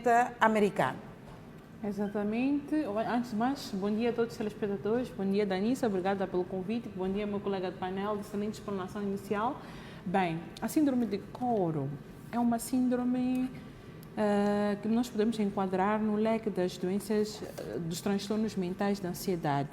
continente americano. Exatamente. Antes de mais, bom dia a todos os telespectadores. Bom dia, Danissa. Obrigada pelo convite. Bom dia, meu colega de painel. Excelente explanação inicial. Bem, a síndrome de Coro é uma síndrome que nós podemos enquadrar no leque das doenças, dos transtornos mentais da ansiedade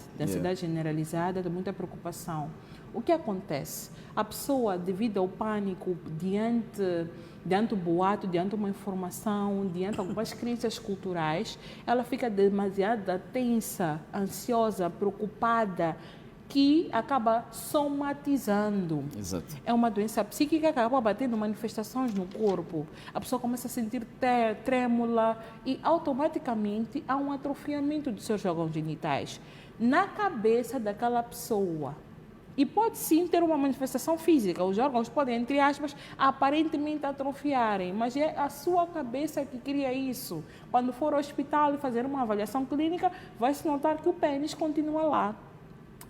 generalizada, de muita preocupação. O que acontece? A pessoa, devido ao pânico, diante do boato, diante de uma informação, diante de algumas crenças culturais, ela fica demasiado tensa, ansiosa, preocupada, que acaba somatizando. Exato. É uma doença psíquica que acaba batendo manifestações no corpo. A pessoa começa a sentir trêmula e automaticamente há um atrofiamento dos seus órgãos genitais na cabeça daquela pessoa. E pode sim ter uma manifestação física. Os órgãos podem, entre aspas, aparentemente atrofiarem, mas é a sua cabeça que cria isso. Quando for ao hospital e fazer uma avaliação clínica, vai se notar que o pênis continua lá.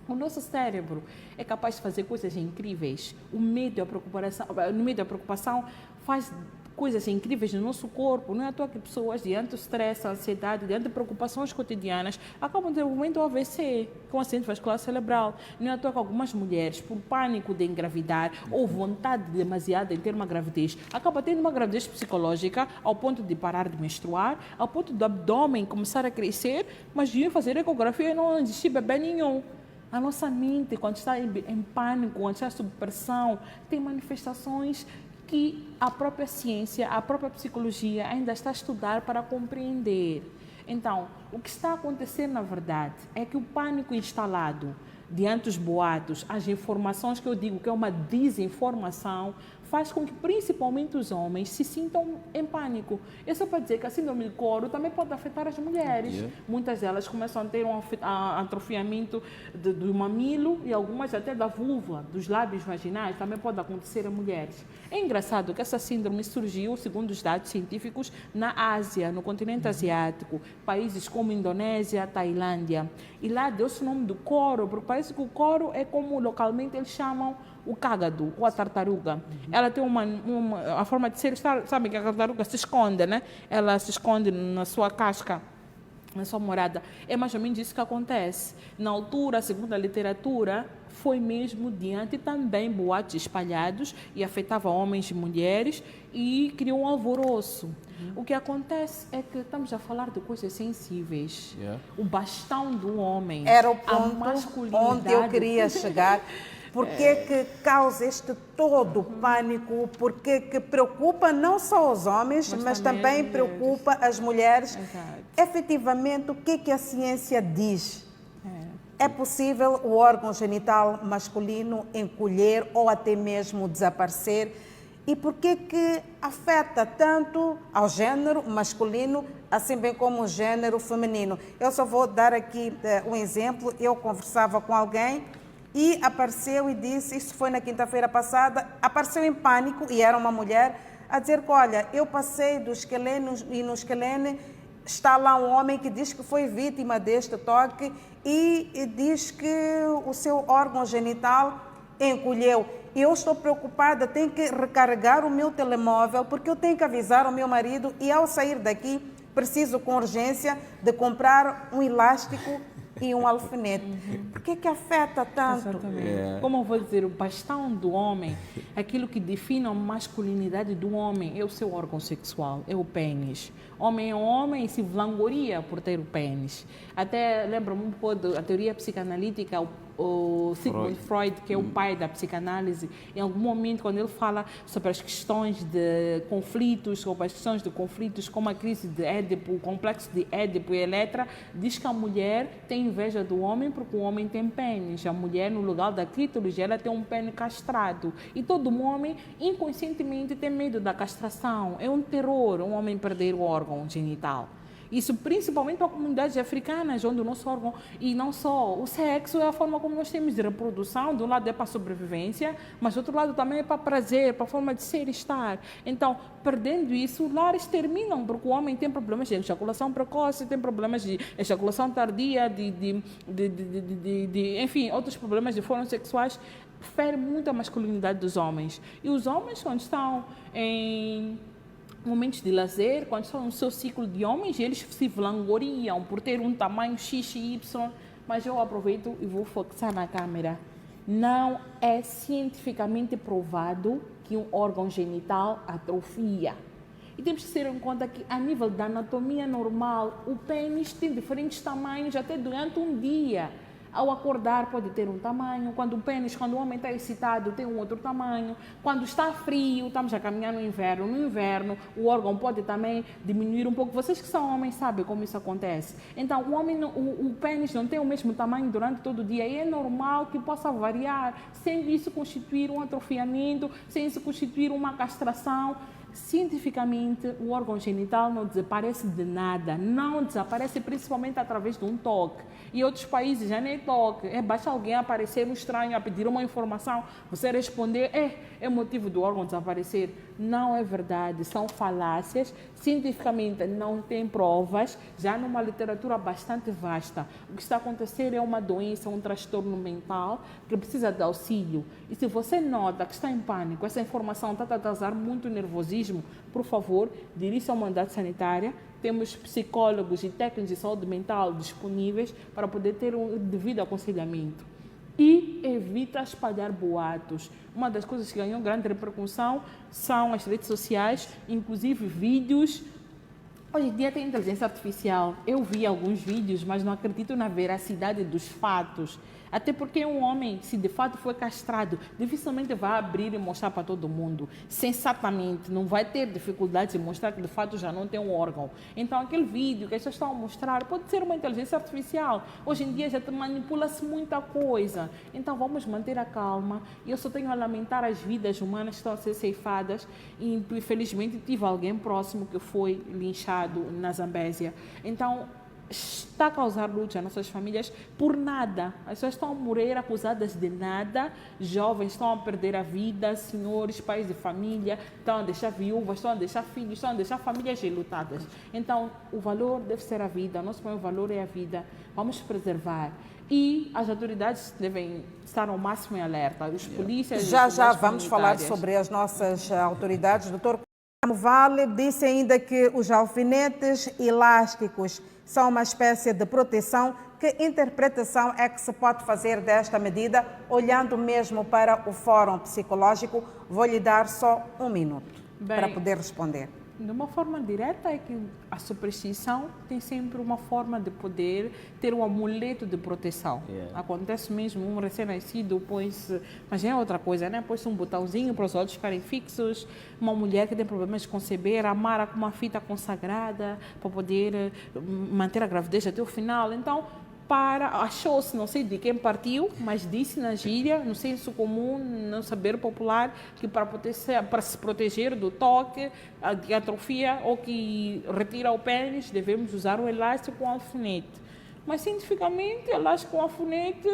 O nosso cérebro é capaz de fazer coisas incríveis. O medo e a preocupação faz coisas incríveis no nosso corpo. Não é à toa que pessoas, diante do estresse, a ansiedade, diante de preocupações cotidianas, acabam desenvolvendo do AVC, com acidente vascular cerebral. Não é à toa que algumas mulheres, por pânico de engravidar ou vontade demasiada em ter uma gravidez, acabam tendo uma gravidez psicológica ao ponto de parar de menstruar, ao ponto do abdômen começar a crescer, mas de fazer ecografia e não existir bebê nenhum. A nossa mente, quando está em pânico, quando está sob pressão, tem manifestações que a própria ciência, a própria psicologia ainda está a estudar para compreender. Então, o que está a acontecer, na verdade, é que o pânico instalado diante dos boatos, as informações que eu digo que é uma desinformação, faz com que principalmente os homens se sintam em pânico. Isso é para dizer que a síndrome de Coro também pode afetar as mulheres. Muitas delas começam a ter um atrofiamento do mamilo e algumas até da vulva, dos lábios vaginais, também pode acontecer a mulheres. É engraçado que essa síndrome surgiu, segundo os dados científicos, na Ásia, no continente asiático, países como Indonésia, Tailândia. E lá deu-se o nome do Coro, porque parece que o Coro é como localmente eles chamam o cágado ou a tartaruga. Ela tem a forma de ser, sabe que a tartaruga se esconde, né? Ela se esconde na sua casca, na sua morada. É mais ou menos isso que acontece. Na altura, segundo a literatura, foi mesmo diante também boatos espalhados e afetava homens e mulheres e criou um alvoroço. O que acontece é que estamos a falar de coisas sensíveis. O bastão do homem, era o a ponto masculinidade. onde eu queria chegar. Por que causa este todo pânico? Porque que preocupa não só os homens, mas também preocupa as mulheres. Exato. Efetivamente, o que a ciência diz? É possível o órgão genital masculino encolher ou até mesmo desaparecer? E por que afeta tanto ao género masculino, assim bem como o género feminino? Eu só vou dar aqui um exemplo. Eu conversava com alguém e apareceu e disse, isso foi na quinta-feira passada, apareceu em pânico, e era uma mulher, a dizer que, olha, eu passei do esquelene e no esquelene está lá um homem que diz que foi vítima deste toque e diz que o seu órgão genital encolheu. E eu estou preocupada, tenho que recarregar o meu telemóvel, porque eu tenho que avisar o meu marido e ao sair daqui preciso com urgência de comprar um elástico e um alfinete. Por que afeta tanto? Exatamente. Como eu vou dizer, o bastão do homem, aquilo que define a masculinidade do homem é o seu órgão sexual, é o pênis. Homem é homem e se vangloria por ter o pênis. Até lembro-me um pouco da teoria psicanalítica, o Sigmund Freud, que é o pai da psicanálise, em algum momento, quando ele fala sobre as questões de conflitos, como a crise de Édipo, o complexo de Édipo e Eletra, diz que a mulher tem inveja do homem porque o homem tem pênis. A mulher, no lugar da clítoris, ela tem um pênis castrado. E todo homem, inconscientemente, tem medo da castração. É um terror um homem perder o órgão genital. Isso principalmente para comunidades africanas, onde o nosso órgão, e não só, o sexo é a forma como nós temos de reprodução. De um lado é para sobrevivência, mas do outro lado também é para prazer, para a forma de ser e estar. Então, perdendo isso, lares terminam, porque o homem tem problemas de ejaculação precoce, tem problemas de ejaculação tardia, enfim, outros problemas de formas sexuais. Fere muito a masculinidade dos homens. E os homens, quando estão em momentos de lazer, quando estão no seu ciclo de homens, eles se vangloriam por ter um tamanho X e Y, mas eu aproveito e vou fixar na câmera. Não é cientificamente provado que um órgão genital atrofia. E temos que ter em conta que, a nível da anatomia normal, o pênis tem diferentes tamanhos até durante um dia. Ao acordar pode ter um tamanho, quando o homem está excitado, tem um outro tamanho. Quando está frio, estamos a caminhar no inverno, o órgão pode também diminuir um pouco. Vocês que são homens sabem como isso acontece. Então, o pênis não tem o mesmo tamanho durante todo o dia e é normal que possa variar, sem isso constituir um atrofiamento, sem isso constituir uma castração. Cientificamente, o órgão genital não desaparece de nada, não desaparece principalmente através de um toque. Em outros países já nem toque, basta alguém aparecer um estranho a pedir uma informação, você responder, é motivo do órgão desaparecer. Não é verdade, são falácias, cientificamente não tem provas, já numa literatura bastante vasta. O que está a acontecer é uma doença, um transtorno mental que precisa de auxílio. E se você nota que está em pânico, essa informação está a causar muito nervosismo, por favor, dirija-se a uma unidade sanitária. Temos psicólogos e técnicos de saúde mental disponíveis para poder ter um devido aconselhamento. E evita espalhar boatos. Uma das coisas que ganhou grande repercussão são as redes sociais, inclusive vídeos. Hoje em dia tem inteligência artificial. Eu vi alguns vídeos, mas não acredito na veracidade dos fatos. Até porque um homem, se de fato foi castrado, dificilmente vai abrir e mostrar para todo mundo. Sensatamente, não vai ter dificuldade de mostrar que de fato já não tem um órgão. Então, aquele vídeo que as pessoas estão a mostrar pode ser uma inteligência artificial. Hoje em dia já manipula-se muita coisa. Então, vamos manter a calma. E eu só tenho a lamentar as vidas humanas que estão a ser ceifadas. E, infelizmente, tive alguém próximo que foi linchado na Zambésia. Então, está a causar luta nas nossas famílias por nada. As pessoas estão a morrer acusadas de nada, jovens estão a perder a vida, senhores, pais de família, estão a deixar viúvas, estão a deixar filhos, estão a deixar famílias enlutadas. Então, o valor deve ser a vida, o nosso maior valor é a vida. Vamos preservar. E as autoridades devem estar ao máximo em alerta. Os polícias... Já vamos falar sobre as nossas autoridades. Doutor Vale disse ainda que os alfinetes elásticos são uma espécie de proteção. Que interpretação é que se pode fazer desta medida, olhando mesmo para o Fórum Psicológico? Vou lhe dar só um minuto para poder responder. De uma forma direta, é que a superstição tem sempre uma forma de poder ter um amuleto de proteção. Acontece mesmo, um recém-nascido põe-se, mas é outra coisa, né? Põe-se um botãozinho para os olhos ficarem fixos, uma mulher que tem problemas de conceber, amarra com uma fita consagrada para poder manter a gravidez até o final. Então, achou-se, não sei de quem partiu, mas disse na gíria, no senso comum, no saber popular, que para se proteger do toque, de atrofia ou que retira o pênis, devemos usar o elástico com alfinete. Mas cientificamente, elástico com alfinete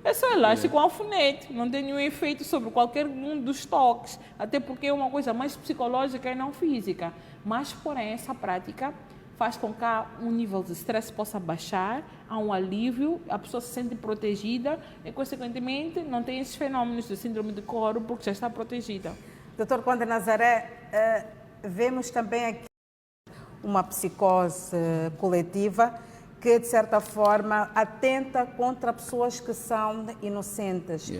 é só elástico com alfinete, não tem nenhum efeito sobre qualquer um dos toques, até porque é uma coisa mais psicológica e não física. Mas, porém, essa prática faz com que um nível de estresse possa baixar, há um alívio, a pessoa se sente protegida e, consequentemente, não tem esses fenômenos de síndrome de coro porque já está protegida. Doutor Conde Nazaré, vemos também aqui uma psicose coletiva que, de certa forma, atenta contra pessoas que são inocentes.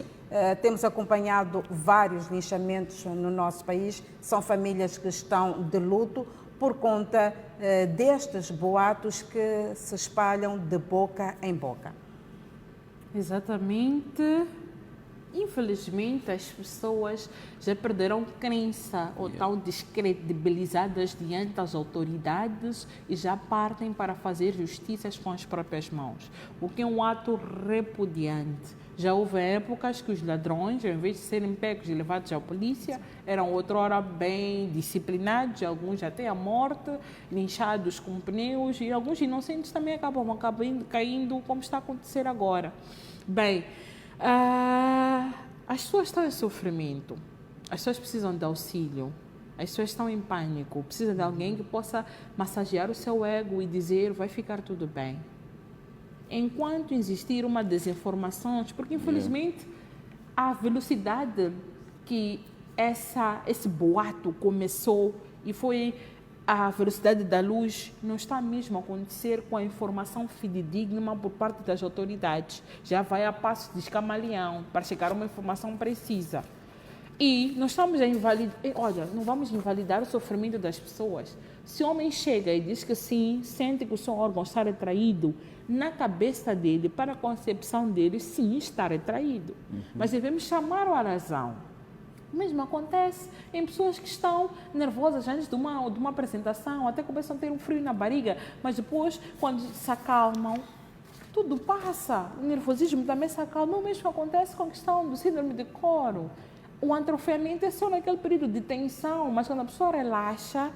Temos acompanhado vários linchamentos no nosso país, são famílias que estão de luto por conta destes boatos que se espalham de boca em boca. Exatamente. Infelizmente, as pessoas já perderam crença ou estão descredibilizadas diante das autoridades e já partem para fazer justiças com as próprias mãos, o que é um ato repudiante. Já houve épocas que os ladrões, ao invés de serem pegos e levados à polícia, eram outrora bem disciplinados, alguns até à morte, linchados com pneus, e alguns inocentes também acabam caindo, como está a acontecer agora. Bem, as pessoas estão em sofrimento, as pessoas precisam de auxílio, as pessoas estão em pânico, precisam de alguém que possa massagear o seu ego e dizer vai ficar tudo bem. Enquanto existir uma desinformação, porque infelizmente a velocidade que esse boato começou E foi a velocidade da luz não está mesmo a acontecer com a informação fidedigna por parte das autoridades. Já vai a passo de camaleão para chegar a uma informação precisa. E nós estamos a invalidar, olha, não vamos invalidar o sofrimento das pessoas. Se o homem chega e diz que sim, sente que o seu órgão está retraído, na cabeça dele, para a concepção dele, sim, está retraído. Mas devemos chamar a razão. O mesmo acontece em pessoas que estão nervosas antes de uma apresentação, até começam a ter um frio na barriga, mas depois, quando se acalmam, tudo passa. O nervosismo também se acalma. O mesmo acontece com a questão do síndrome de coro. O atrofiamento é só naquele período de tensão, mas quando a pessoa relaxa,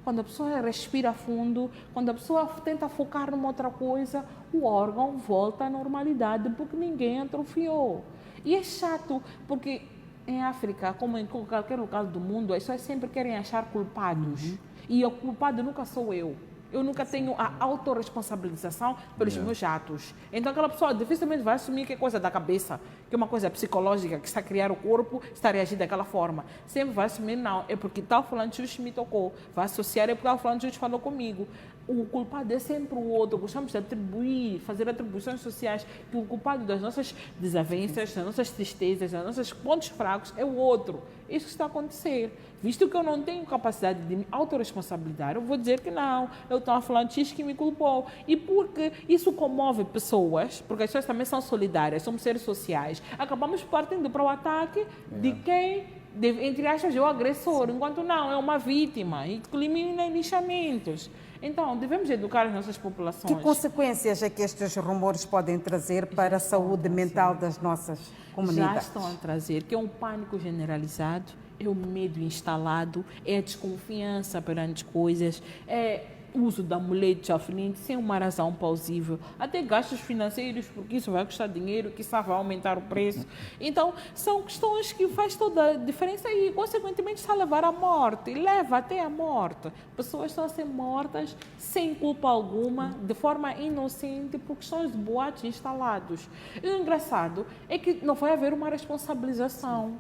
quando a pessoa respira fundo, quando a pessoa tenta focar numa outra coisa, o órgão volta à normalidade porque ninguém atrofiou. E é chato porque em África, como em qualquer lugar do mundo, as pessoas sempre querem achar culpados. E o culpado nunca sou eu. Eu nunca tenho a autorresponsabilização pelos meus atos. Então, aquela pessoa dificilmente vai assumir que é coisa da cabeça, que é uma coisa psicológica, que está a criar o corpo, está a reagir daquela forma. Sempre vai assumir, não, é porque tal fulano de justo me tocou. Vai associar, é porque tal fulano de justo falou comigo. O culpado é sempre o outro. Gostamos de atribuir, fazer atribuições sociais, que o culpado das nossas desavenças, das nossas tristezas, dos nossos pontos fracos é o outro. Isso que está a acontecer. Visto que eu não tenho capacidade de me autorresponsabilizar, eu vou dizer que não, eu estou a falar de X que me culpou. E porque isso comove pessoas, porque as pessoas também são solidárias, somos seres sociais, acabamos partindo para o ataque de quem, entre aspas, é o agressor, enquanto não, é uma vítima, e elimina lixamentos. Então, devemos educar as nossas populações. Que consequências é que estes rumores podem trazer para a saúde mental das nossas comunidades? Já estão a trazer, que é um pânico generalizado, é o medo instalado, é a desconfiança perante coisas, é o uso de amuletos afinentes sem uma razão plausível, até gastos financeiros, porque isso vai custar dinheiro, que isso vai aumentar o preço. Então, são questões que faz toda a diferença e, consequentemente, está a levar à morte, e leva até à morte. Pessoas estão a ser mortas sem culpa alguma, de forma inocente, por questões de boatos instalados. E o engraçado é que não vai haver uma responsabilização.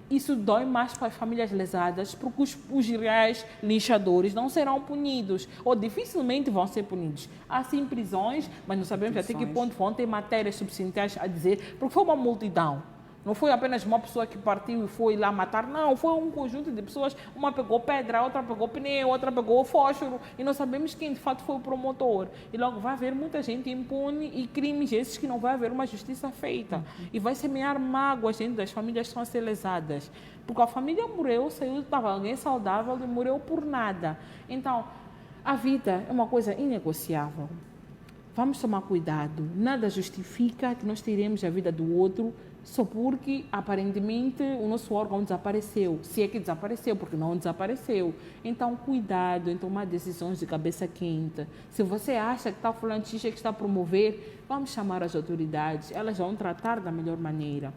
Isso dói mais para as famílias lesadas, porque os reais linchadores não serão punidos, ou dificilmente vão ser punidos. Há sim prisões, mas não sabemos até que ponto vão ter matérias substanciais a dizer, porque foi uma multidão. Não foi apenas uma pessoa que partiu e foi lá matar, não, foi um conjunto de pessoas, uma pegou pedra, outra pegou pneu, outra pegou fósforo, e não sabemos quem de fato foi o promotor. E logo vai haver muita gente impune e crimes esses que não vai haver uma justiça feita. E vai semear mágoas dentro das famílias que estão a ser lesadas. Porque a família morreu, saiu, estava alguém saudável e morreu por nada. Então, a vida é uma coisa inegociável. Vamos tomar cuidado. Nada justifica que nós tiremos a vida do outro só porque, aparentemente, o nosso órgão desapareceu. Se é que desapareceu, porque não desapareceu. Então, cuidado em tomar decisões de cabeça quente. Se você acha que está fulano de X que está a promover, vamos chamar as autoridades. Elas vão tratar da melhor maneira.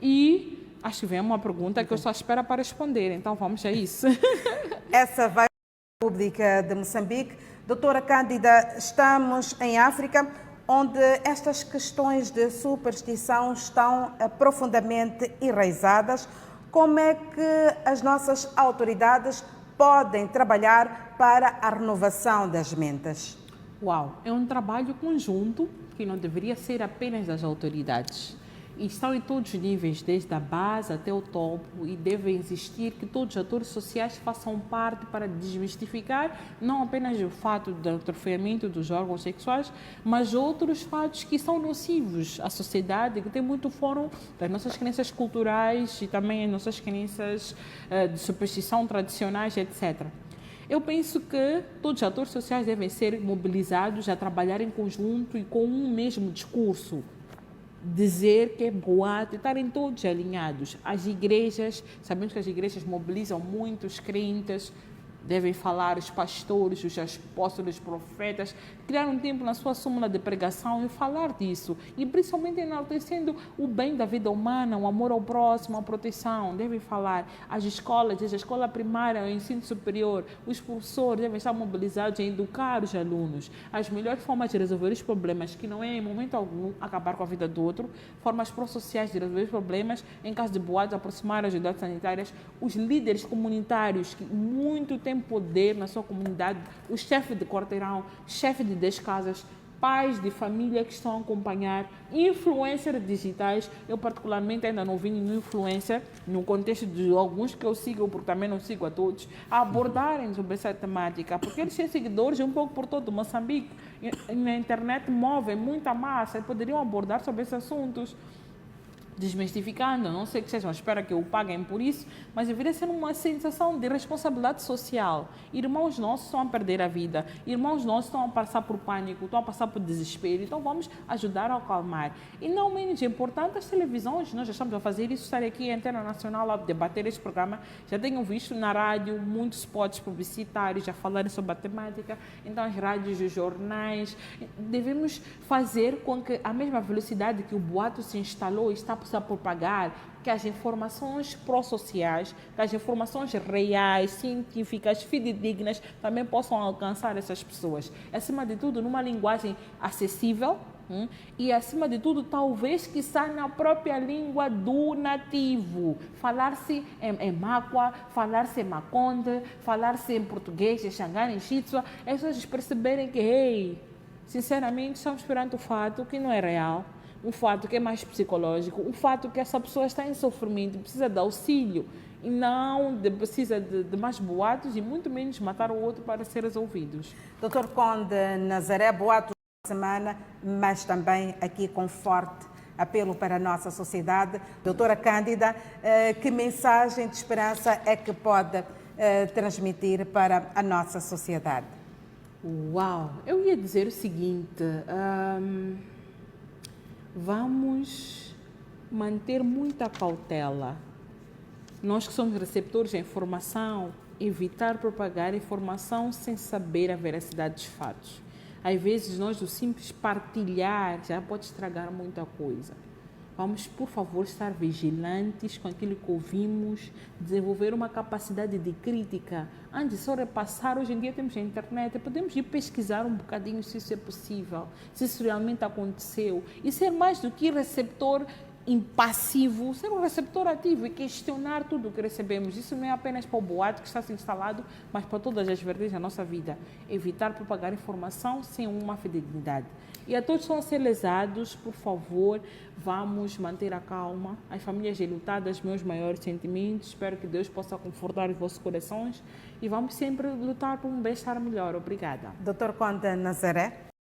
E acho que vem uma pergunta que eu só espero para responder. Então, vamos a isso. Essa vai para a República de Moçambique. Doutora Cândida, estamos em África, onde estas questões de superstição estão profundamente enraizadas. Como é que as nossas autoridades podem trabalhar para a renovação das mentes? Uau, é um trabalho conjunto que não deveria ser apenas das autoridades. E estão em todos os níveis, desde a base até o topo, e deve existir que todos os atores sociais façam parte para desmistificar não apenas o fato do atrofiamento dos órgãos sexuais, mas outros fatos que são nocivos à sociedade, que tem muito fórum das nossas crenças culturais e também as nossas crenças de superstição tradicionais, etc. Eu penso que todos os atores sociais devem ser mobilizados a trabalhar em conjunto e com um mesmo discurso. Dizer que é boato, estarem todos alinhados. As igrejas, sabemos que as igrejas mobilizam muitos crentes, devem falar os pastores, os apóstolos, os profetas, criar um tempo na sua súmula de pregação e falar disso. E principalmente enaltecendo o bem da vida humana, o amor ao próximo, a proteção. Devem falar. As escolas, desde a escola primária, o ensino superior, os professores devem estar mobilizados a educar os alunos. As melhores formas de resolver os problemas, que não é em momento algum acabar com a vida do outro, formas pró-sociais de resolver os problemas, em caso de boatos, aproximar as unidades sanitárias, os líderes comunitários, que muito tempo tem poder na sua comunidade, o chefe de quarteirão, chefe de 10 casas, pais de família que estão a acompanhar, influencers digitais. Eu particularmente ainda não vi nenhum influencer, no contexto de alguns que eu sigo, porque também não sigo a todos, a abordarem sobre essa temática, porque eles têm seguidores um pouco por todo Moçambique, e na internet movem muita massa e poderiam abordar sobre esses assuntos. Desmistificando, não sei que sejam, espero que o paguem por isso, mas deveria ser uma sensação de responsabilidade social. Irmãos nossos estão a perder a vida, irmãos nossos estão a passar por pânico, estão a passar por desespero, então vamos ajudar a acalmar. E não menos importante, as televisões, nós já estamos a fazer isso, estar aqui em Antena Nacional a debater este programa, já tenho visto na rádio muitos spots publicitários, já falarem sobre a temática, então as rádios e os jornais, devemos fazer com que a mesma velocidade que o boato se instalou e está a propagar, que as informações pró-sociais, que as informações reais, científicas, fidedignas, também possam alcançar essas pessoas. Acima de tudo, numa linguagem acessível, e acima de tudo, talvez que está na própria língua do nativo. Falar-se em Makwa, falar-se em Makonde, falar-se em português, em Xangana, em Xitsua, as pessoas perceberem que, hey, sinceramente, estamos perante o fato que não é real, um fato que é mais psicológico, um fato que essa pessoa está em sofrimento, precisa de auxílio e não precisa de mais boatos e muito menos matar o outro para ser resolvidos. Doutor Conde Nazaré, boatos da semana, mas também aqui com forte apelo para a nossa sociedade. Doutora Cândida, que mensagem de esperança é que pode transmitir para a nossa sociedade? Uau! Eu ia dizer o seguinte... vamos manter muita cautela. Nós que somos receptores de informação, evitar propagar informação sem saber a veracidade dos fatos. Às vezes, nós, o simples partilhar, já pode estragar muita coisa. Vamos, por favor, estar vigilantes com aquilo que ouvimos, desenvolver uma capacidade de crítica. Antes de só repassar, hoje em dia temos a internet, podemos ir pesquisar um bocadinho se isso é possível, se isso realmente aconteceu. E ser mais do que receptor impassivo, ser um receptor ativo e questionar tudo o que recebemos. Isso não é apenas para o boato que está se instalado, mas para todas as vertentes da nossa vida. Evitar propagar informação sem uma fidelidade. E a todos que estão a ser lesados, por favor, vamos manter a calma. As famílias enlutadas, meus maiores sentimentos. Espero que Deus possa confortar os vossos corações e vamos sempre lutar por um bem-estar melhor. Obrigada. Doutor Conde Nazaré.